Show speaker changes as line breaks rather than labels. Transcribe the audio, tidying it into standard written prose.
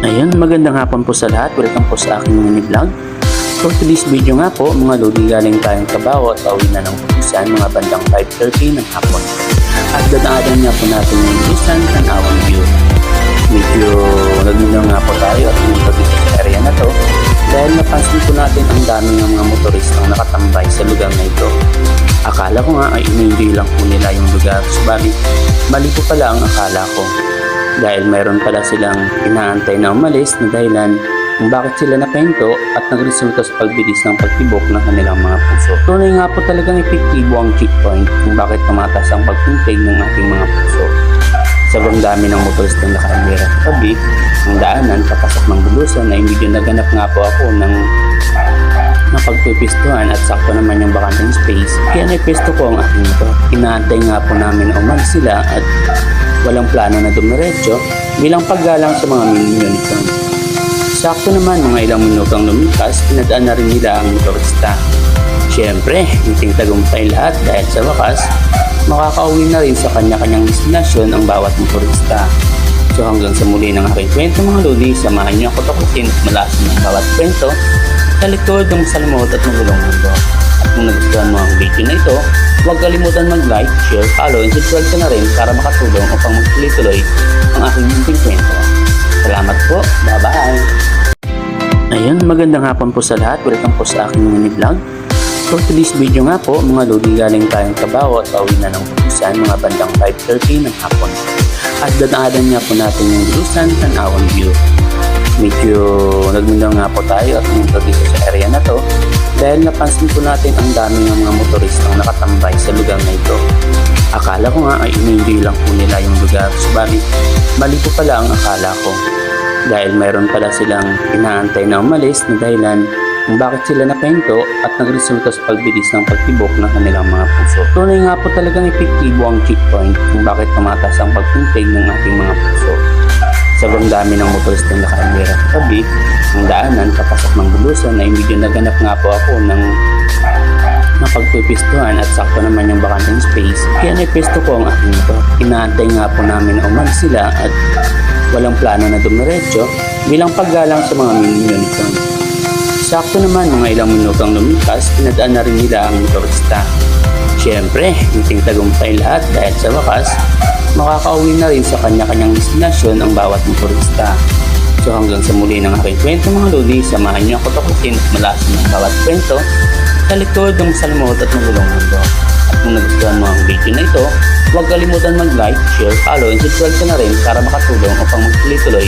Ayun, magandang hapon po sa lahat. Welcome po sa aking mini vlog. For today's video nga po, mga lodi, galing tayong trabaho at pauwi na ng Busan, mga bandang 5:30 ng hapon. At dadaanan nga po natin yung Busan Tanawang View. Medyo nagminaw nga po tayo at pumunta dito sa area na to dahil napansin po natin ang dami ng mga motoristang nakatambay sa lugar na ito. Akala ko nga ay in-enjoy lang po nila yung lugar, subalit mali po pala ang akala ko. Dahil mayroon pala silang inaantay na umalis na dahilan kung bakit sila napento at nagresulta sa pagbilis ng pagtibok ng kanilang mga puso. Tunay nga po talagang epektibo ang checkpoint kung bakit tumatas ang pagpuntig ng ating mga puso. Sobrang dami ng motoristang nakaamira sa tabi, ang daanan papasok ng Bulusan ay medyo naganap nga po ako ng pagpipistuhan at sakto naman yung bakanteng space. Kaya naipisto ko ang aking ito. Inaantay nga po namin na umalis sila at walang plano na dumiretso bilang paggalang sa mga mini-unicorn. Sakto naman mga ilang minutong lumipas, pinadaan na rin nila ang motorista. Siyempre, hiting tagumpay lahat dahil sa wakas, makakauwi na rin sa kanya-kanyang destinasyon ang bawat motorista. So hanggang sa muli ng aking kwento mga lodi, samahan niyo ako takutin at malasan ng bawat kwento sa likod ng salmot at magulong mundo. At kung nagustuhan mo ang video na ito, huwag kalimutan mag-like, share, follow, and subscribe ka na rin para makatulong upang magtuloy-tuloy ang aking munting kwento. Salamat po. Bye-bye! Ayun, magandang hapon po sa lahat. Welcome po sa aking mini vlog. For today's video nga po, mga lodi, galing tayong trabaho at pauwi na ng Busan, mga bandang 5:30 ng hapon. At dadaanan nga po natin yung Busan Tanawang View. Medyo nagminaw nga po tayo at pumunta dito sa area na to dahil napansin po natin ang dami ng mga motoristang nakatambay sa lugar na ito. Akala ko nga ay in-enjoy lang po nila yung lugar, subalit mali po pala ang akala ko. Dahil mayroon pala silang inaantay na umalis na dahilan kung bakit sila napento at nagresulta sa pagbilis ng pagtibok ng kanilang mga puso. Tunay nga po talagang epektibo ang checkpoint kung bakit tumatas ang pagpuntig ng ating mga puso. Sobrang dami ng motoristang nakaamira sa tabi, ang daanan papasok ng Bulusan ay medyo naganap nga po ako ng pagpipistuhan at sakto naman yung bakanteng space. Kaya naipisto ko ang aking ito. Inaantay nga po namin na umalis sila at walang plano na dumiretso bilang paggalang sa mga mini-unicorn. Sakto naman mga ilang minutong lumipas, pinadaan na rin nila ang motorista. Siyempre, hiting tagumpay lahat dahil sa wakas, makakauwi na rin sa kanya-kanyang destinasyon ang bawat motorista. So hanggang sa muli ng aking kwento mga lodi, samahan niyo ako takutin at malasan ng bawat kwento sa likod ng salmot at magulong mundo. At kung nagustuhan mo ang video na ito, huwag kalimutan mag-like, share, follow, and subscribe ka na rin para makatulong upang magtuloy-tuloy